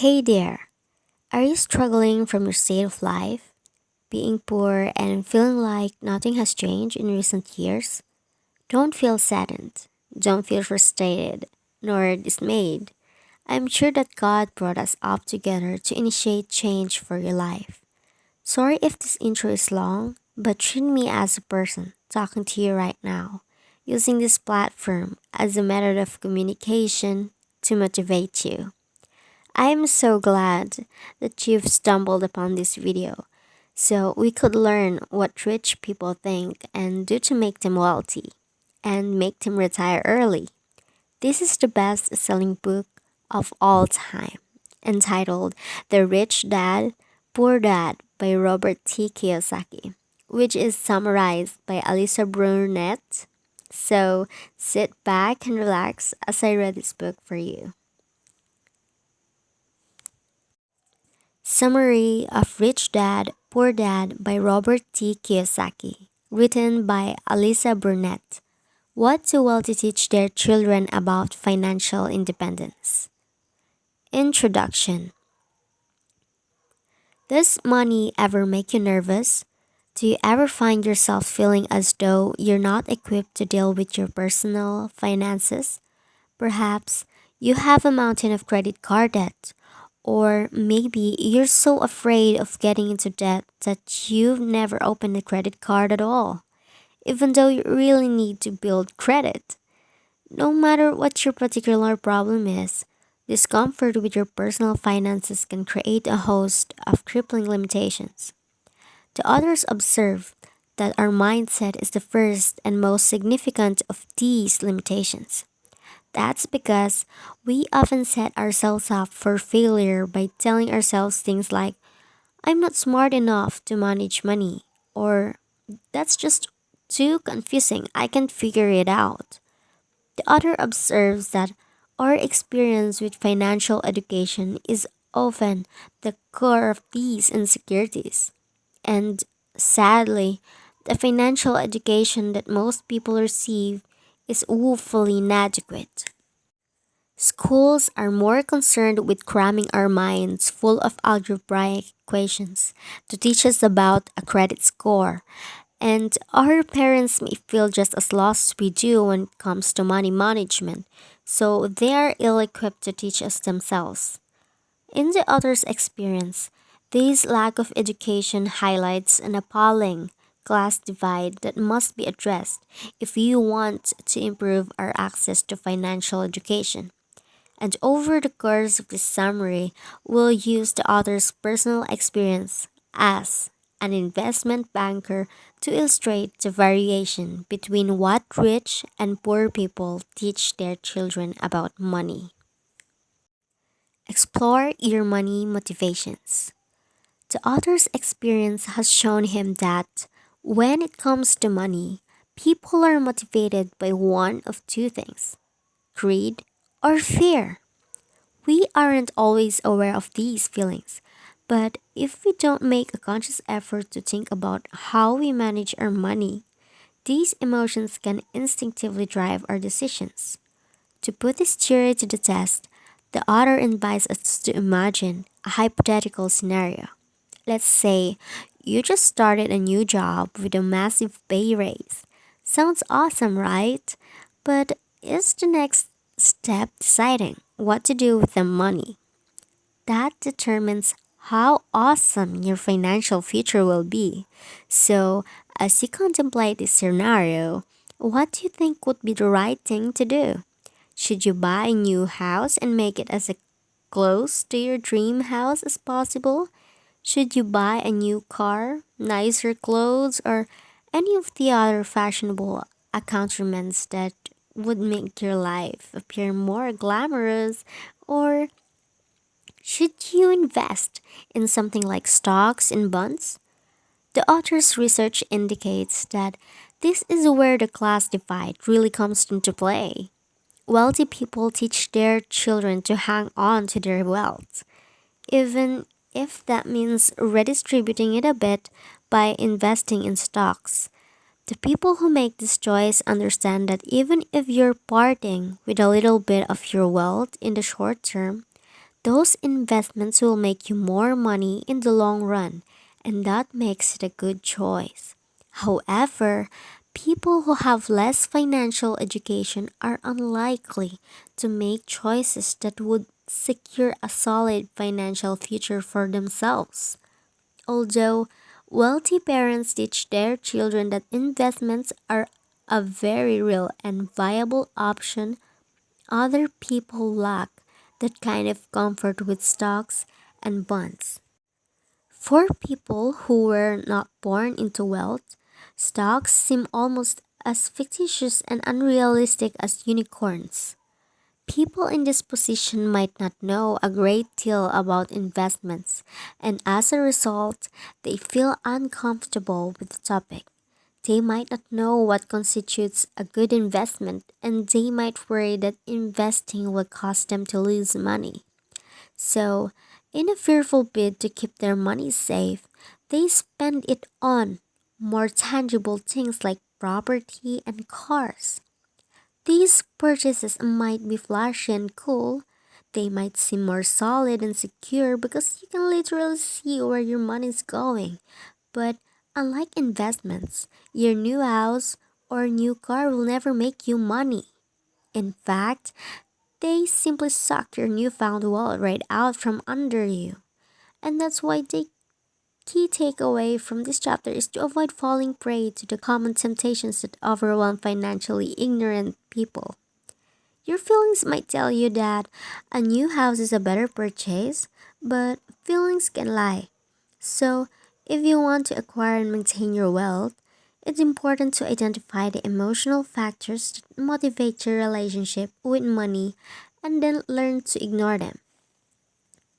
Hey there, are you struggling from your state of life, being poor and feeling like nothing has changed in recent years? Don't feel saddened, don't feel frustrated, nor dismayed. I'm sure that God brought us up together to initiate change for your life. Sorry if this intro is long, but treat me as a person talking to you right now, using this platform as a method of communication to motivate you. I am so glad that you've stumbled upon this video so we could learn what rich people think and do to make them wealthy and make them retire early. This is the best selling book of all time, entitled The Rich Dad, Poor Dad by Robert T. Kiyosaki, which is summarized by Alyssa Burnette. So sit back and relax as I read this book for you. Summary of Rich Dad, Poor Dad by Robert T. Kiyosaki. Written by Alyssa Burnette. What do wealthy teach their children about financial independence? Introduction. Does money ever make you nervous? Do you ever find yourself feeling as though you're not equipped to deal with your personal finances? Perhaps you have a mountain of credit card debt. Or maybe you're so afraid of getting into debt that you've never opened a credit card at all, even though you really need to build credit. No matter what your particular problem is, discomfort with your personal finances can create a host of crippling limitations. The authors observe that our mindset is the first and most significant of these limitations. That's because we often set ourselves up for failure by telling ourselves things like, I'm not smart enough to manage money, or that's just too confusing, I can't figure it out. The author observes that our experience with financial education is often the core of these insecurities. And sadly, the financial education that most people receive is woefully inadequate. Schools are more concerned with cramming our minds full of algebraic equations to teach us about a credit score, and our parents may feel just as lost as we do when it comes to money management, so they are ill equipped to teach us themselves. In the author's experience, this lack of education highlights an appalling class divide that must be addressed if you want to improve our access to financial education. And over the course of this summary, we'll use the author's personal experience as an investment banker to illustrate the variation between what rich and poor people teach their children about money. Explore your money motivations. The author's experience has shown him that when it comes to money, people are motivated by one of two things: greed or fear. We aren't always aware of these feelings, but if we don't make a conscious effort to think about how we manage our money, these emotions can instinctively drive our decisions. To put this theory to the test, the author invites us to imagine a hypothetical scenario. Let's say you just started a new job with a massive pay raise. Sounds awesome, right? But is the next step deciding what to do with the money? That determines how awesome your financial future will be. So, as you contemplate this scenario, what do you think would be the right thing to do? Should you buy a new house and make it as close to your dream house as possible? Should you buy a new car, nicer clothes, or any of the other fashionable accoutrements that would make your life appear more glamorous? Or should you invest in something like stocks and bonds? The author's research indicates that this is where the class divide really comes into play. Wealthy people teach their children to hang on to their wealth, even if that means redistributing it a bit by investing in stocks. The people who make this choice understand that even if you're parting with a little bit of your wealth in the short term, those investments will make you more money in the long run, and that makes it a good choice. However, people who have less financial education are unlikely to make choices that would secure a solid financial future for themselves. Although wealthy parents teach their children that investments are a very real and viable option, other people lack that kind of comfort with stocks and bonds. For people who were not born into wealth, stocks seem almost as fictitious and unrealistic as unicorns. People in this position might not know a great deal about investments, and as a result, they feel uncomfortable with the topic. They might not know what constitutes a good investment, and they might worry that investing will cause them to lose money. So, in a fearful bid to keep their money safe, they spend it on more tangible things like property and cars. These purchases might be flashy and cool. They might seem more solid and secure because you can literally see where your money is going. But unlike investments, your new house or new car will never make you money. In fact, they simply suck your newfound wallet right out from under you. And that's why the key takeaway from this chapter is to avoid falling prey to the common temptations that overwhelm financially ignorant people. Your feelings might tell you that a new house is a better purchase, but feelings can lie. So, if you want to acquire and maintain your wealth, it's important to identify the emotional factors that motivate your relationship with money and then learn to ignore them.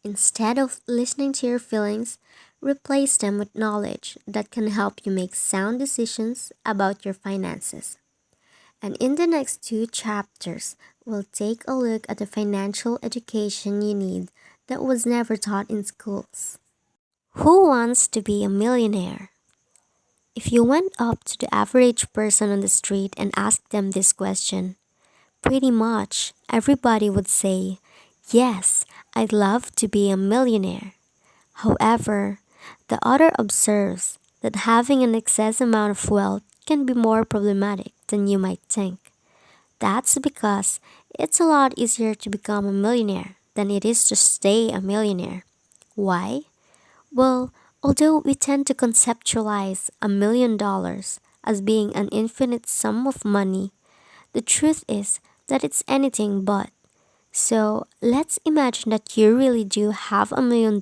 Instead of listening to your feelings, replace them with knowledge that can help you make sound decisions about your finances. And in the next two chapters, we'll take a look at the financial education you need that was never taught in schools. Who wants to be a millionaire? If you went up to the average person on the street and asked them this question, pretty much everybody would say, "Yes, I'd love to be a millionaire." However, the author observes that having an excess amount of wealth can be more problematic than you might think. That's because it's a lot easier to become a millionaire than it is to stay a millionaire. Why? Well, although we tend to conceptualize $1 million as being an infinite sum of money, the truth is that it's anything but. So let's imagine that you really do have $1 million.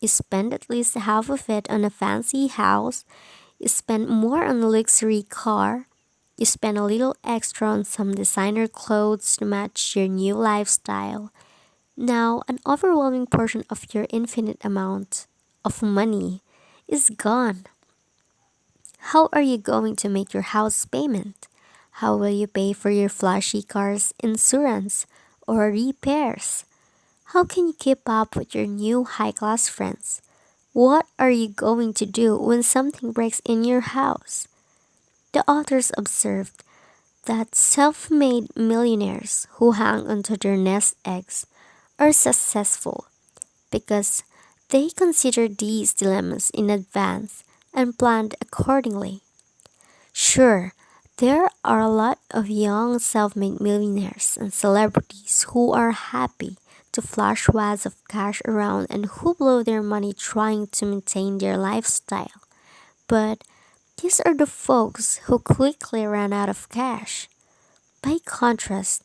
You spend at least half of it on a fancy house, you spend more on a luxury car, you spend a little extra on some designer clothes to match your new lifestyle. Now, an overwhelming portion of your infinite amount of money is gone. How are you going to make your house payment? How will you pay for your flashy car's insurance or repairs? How can you keep up with your new high class friends? What are you going to do when something breaks in your house? The authors observed that self made millionaires who hang onto their nest eggs are successful because they considered these dilemmas in advance and planned accordingly. Sure, there are a lot of young self made millionaires and celebrities who are happy to flash wads of cash around and who blow their money trying to maintain their lifestyle. But these are the folks who quickly run out of cash. By contrast,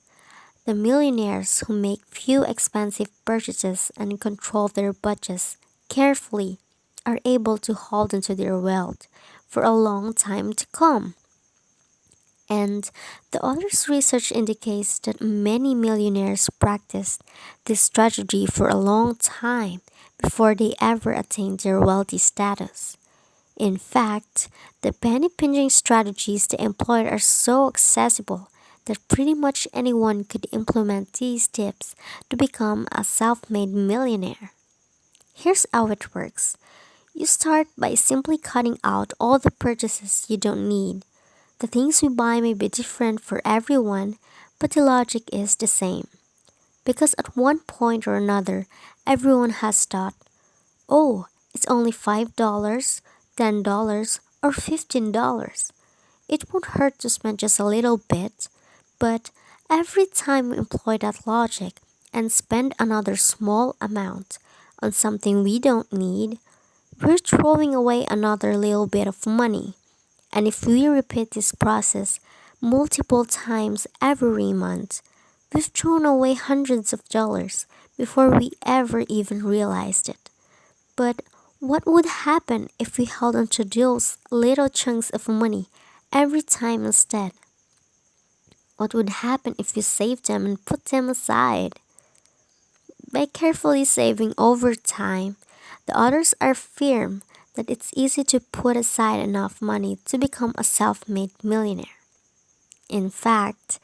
the millionaires who make few expensive purchases and control their budgets carefully are able to hold onto their wealth for a long time to come. And the author's research indicates that many millionaires practiced this strategy for a long time before they ever attained their wealthy status. In fact, the penny pinching strategies they employed are so accessible that pretty much anyone could implement these tips to become a self made millionaire. Here's how it works: you start by simply cutting out all the purchases you don't need. The things we buy may be different for everyone, but the logic is the same. Because at one point or another, everyone has thought, oh, it's only $5, $10, or $15. It won't hurt to spend just a little bit, but every time we employ that logic and spend another small amount on something we don't need, we're throwing away another little bit of money. And if we repeat this process multiple times every month, we've thrown away hundreds of dollars before we ever even realized it. But what would happen if we held onto those little chunks of money every time instead? What would happen if we saved them and put them aside? By carefully saving over time, the others are firm that it's easy to put aside enough money to become a self-made millionaire. In fact,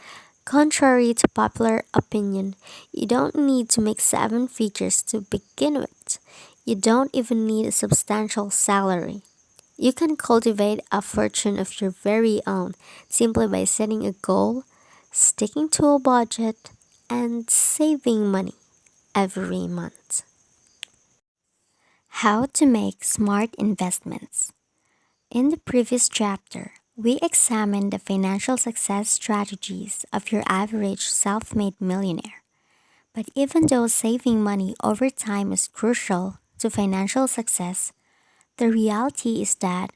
contrary to popular opinion, you don't need to make seven figures to begin with. You don't even need a substantial salary. You can cultivate a fortune of your very own simply by setting a goal, sticking to a budget, and saving money every month. How to make smart investments. In the previous chapter, we examined the financial success strategies of your average self made millionaire. But even though saving money over time is crucial to financial success, the reality is that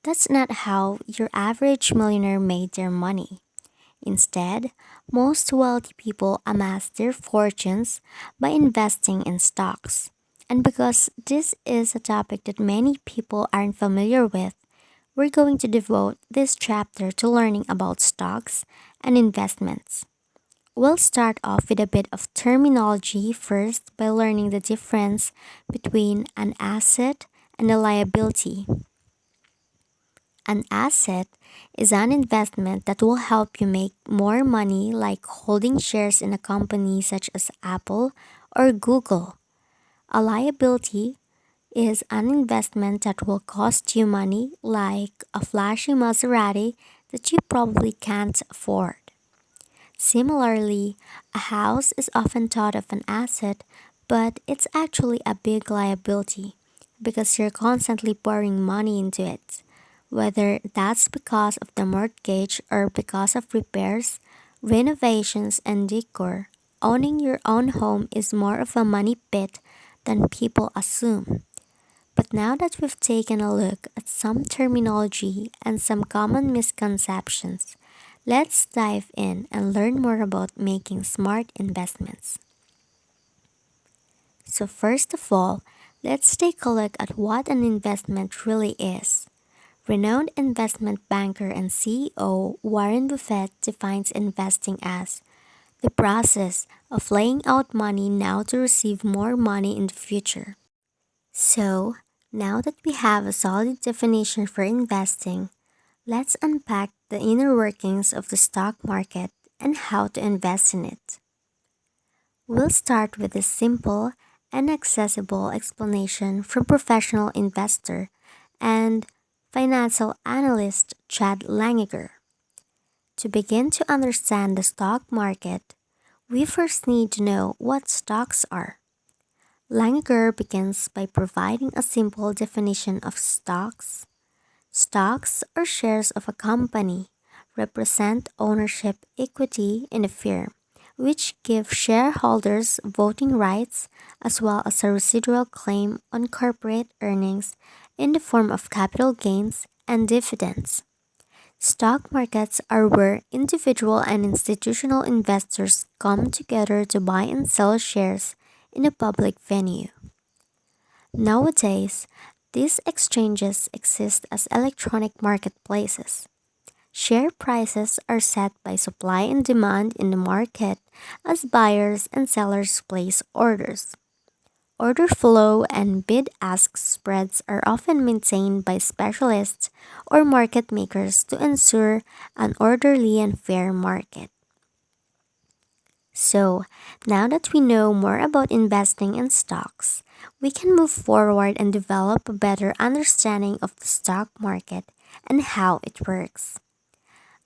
that's not how your average millionaire made their money. Instead, most wealthy people amass their fortunes by investing in stocks. And because this is a topic that many people aren't familiar with, we're going to devote this chapter to learning about stocks and investments. We'll start off with a bit of terminology first by learning the difference between an asset and a liability. An asset is an investment that will help you make more money, like holding shares in a company such as Apple or Google. A liability is an investment that will cost you money, like a flashy Maserati that you probably can't afford. Similarly, a house is often thought of an asset, but it's actually a big liability because you're constantly pouring money into it. Whether that's because of the mortgage or because of repairs, renovations, and decor, owning your own home is more of a money pit than people assume. But now that we've taken a look at some terminology and some common misconceptions, let's dive in and learn more about making smart investments. So, first of all, let's take a look at what an investment really is. Renowned investment banker and CEO Warren Buffett defines investing as the process of laying out money now to receive more money in the future. So, now that we have a solid definition for investing, let's unpack the inner workings of the stock market and how to invest in it. We'll start with a simple and accessible explanation from professional investor and financial analyst Chad Langiger. To begin to understand the stock market, we first need to know what stocks are. Langiger begins by providing a simple definition of stocks. Stocks or shares of a company represent ownership equity in a firm, which give shareholders voting rights as well as a residual claim on corporate earnings in the form of capital gains and dividends. Stock markets are where individual and institutional investors come together to buy and sell shares in a public venue. Nowadays, these exchanges exist as electronic marketplaces. Share prices are set by supply and demand in the market as buyers and sellers place orders. Order flow and bid ask spreads are often maintained by specialists or market makers to ensure an orderly and fair market. So, now that we know more about investing in stocks, we can move forward and develop a better understanding of the stock market and how it works.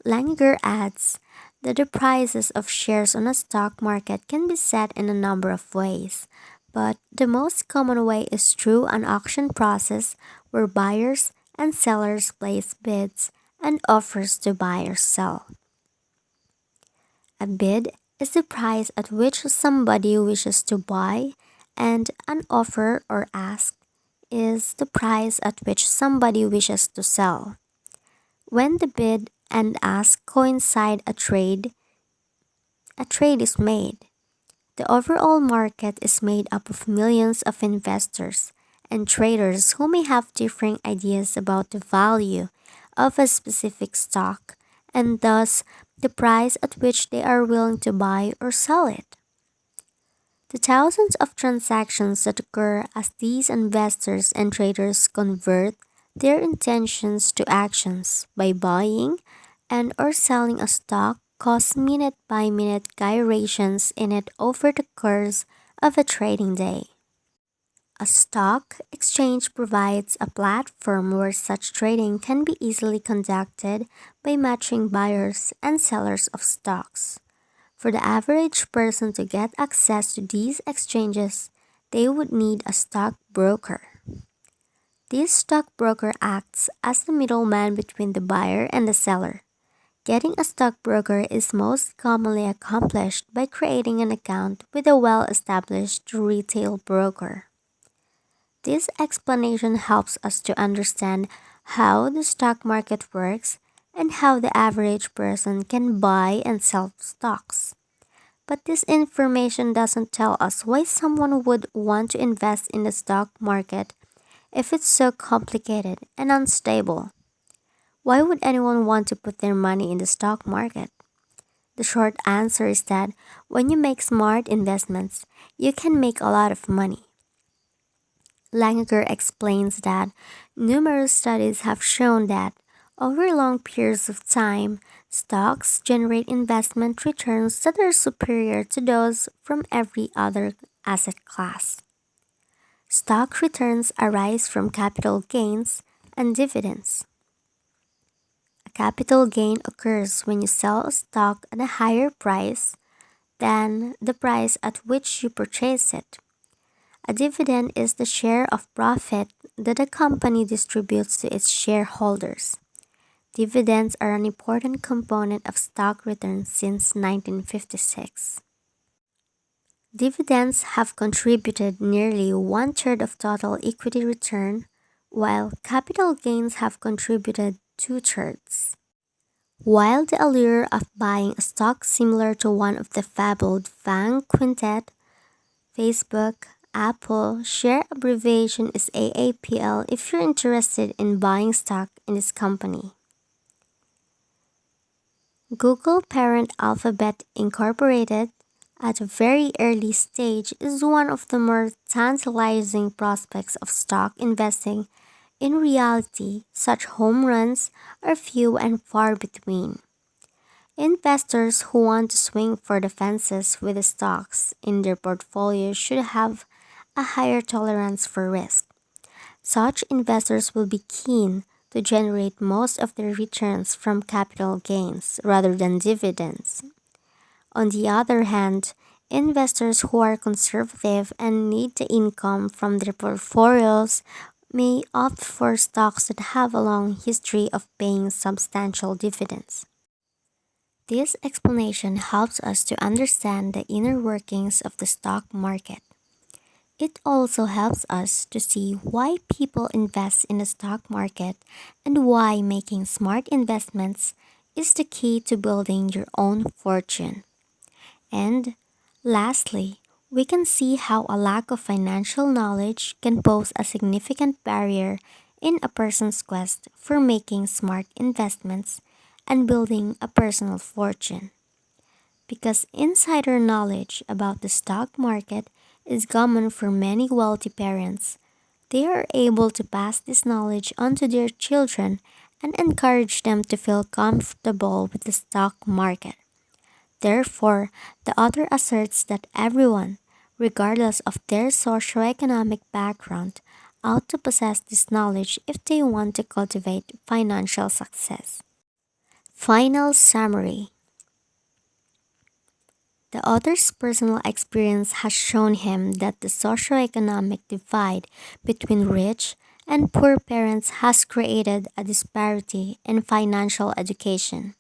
Langer adds that the prices of shares on a stock market can be set in a number of ways, but the most common way is through an auction process where buyers and sellers place bids and offers to buy or sell. A bid is the price at which somebody wishes to buy, and an offer or ask is the price at which somebody wishes to sell. When the bid and ask coincide, a trade is made. The overall market is made up of millions of investors and traders who may have differing ideas about the value of a specific stock and thus the price at which they are willing to buy or sell it. The thousands of transactions that occur as these investors and traders convert their intentions to actions by buying and or selling a stock cause minute by minute gyrations in it over the course of a trading day. A stock exchange provides a platform where such trading can be easily conducted by matching buyers and sellers of stocks. For the average person to get access to these exchanges, they would need a stockbroker. This stockbroker acts as the middleman between the buyer and the seller. Getting a stockbroker is most commonly accomplished by creating an account with a well established retail broker. This explanation helps us to understand how the stock market works and how the average person can buy and sell stocks. But this information doesn't tell us why someone would want to invest in the stock market if it's so complicated and unstable. Why would anyone want to put their money in the stock market? The short answer is that when you make smart investments, you can make a lot of money. Langer explains that numerous studies have shown that over long periods of time, stocks generate investment returns that are superior to those from every other asset class. Stock returns arise from capital gains and dividends. A capital gain occurs when you sell a stock at a higher price than the price at which you purchase it. A dividend is the share of profit that a company distributes to its shareholders. Dividends are an important component of stock returns since 1956. Dividends have contributed nearly one-third of total equity return, while capital gains have contributed two-thirds. While the allure of buying a stock similar to one of the fabled FANG Quintet, Facebook, Apple share abbreviation is AAPL if you're interested in buying stock in this company. Google parent Alphabet Incorporated at a very early stage is one of the more tantalizing prospects of stock investing. In reality, such home runs are few and far between. Investors who want to swing for the fences with the stocks in their portfolio should have a higher tolerance for risk. Such investors will be keen to generate most of their returns from capital gains rather than dividends. On the other hand, investors who are conservative and need the income from their portfolios may opt for stocks that have a long history of paying substantial dividends. This explanation helps us to understand the inner workings of the stock market. It also helps us to see why people invest in the stock market and why making smart investments is the key to building your own fortune. And lastly, we can see how a lack of financial knowledge can pose a significant barrier in a person's quest for making smart investments and building a personal fortune. Because insider knowledge about the stock market is common for many wealthy parents, they are able to pass this knowledge on to their children and encourage them to feel comfortable with the stock market. Therefore, the author asserts that everyone, regardless of their socioeconomic background, ought to possess this knowledge if they want to cultivate financial success. Final summary. The author's personal experience has shown him that the socioeconomic divide between rich and poor parents has created a disparity in financial education.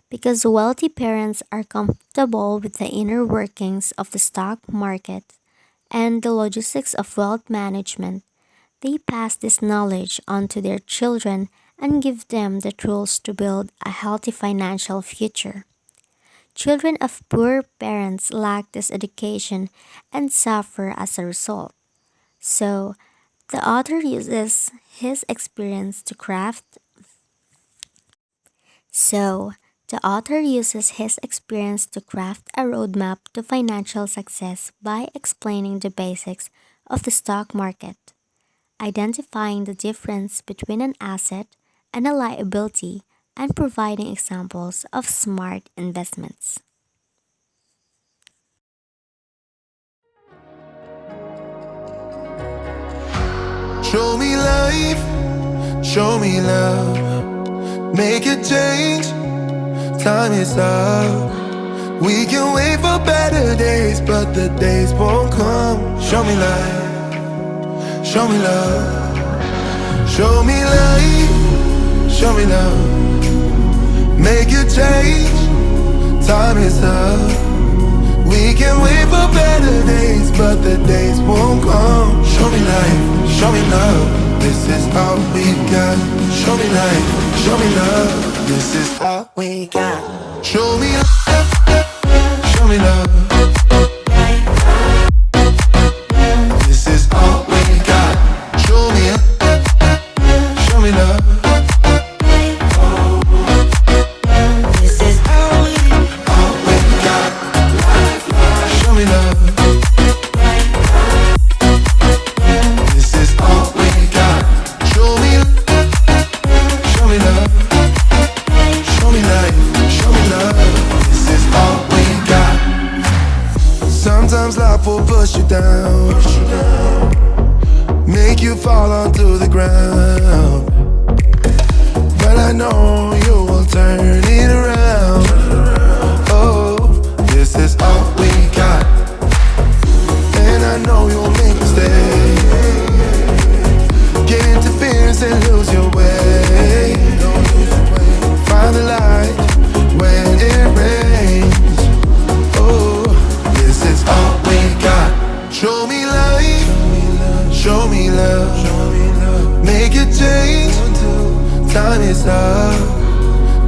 Because wealthy parents are comfortable with the inner workings of the stock market and the logistics of wealth management, they pass this knowledge on to their children and give them the tools to build a healthy financial future. Children of poor parents lack this education and suffer as a result. So, the author uses his experience to craft so the author uses his experience to craft a roadmap to financial success by explaining the basics of the stock market, identifying the difference between an asset and a liability, and providing examples of smart investments. Show me life, show me love, make a change, time is up. We can wait for better days, but the days won't come. Show me life, show me love, show me life, show me love, make a change, time is up. We can wait for better days, but the days won't come. Show me life, show me love, this is all we got. Show me life, show me love, this is all we got. Show me love, show me love, this is all we got. Show me love, this is all we got. Show me love, this is all we got. Show me love, show me life, show me love, this is all we got. Sometimes life will push you down, make you fall onto the ground, but I know you will turn it around. Oh, this is all we got, and I know you'll make mistakes, get interference and lose your way. Find the light when it rains. Oh, this is all we got. Show me life, show me love, make a change, time is up.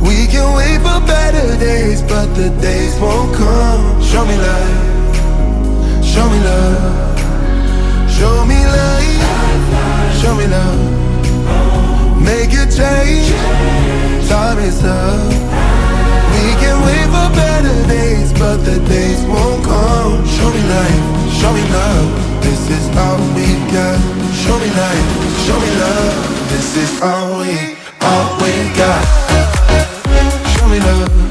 We can wait for better days, but the days won't come. Show me life, show me love, show me life, show me love, make a change, time is up. We can wait for better days, but the days won't come. Show me life, show me love, this is all we got. Show me life, show me love, this is all we got. Show me love,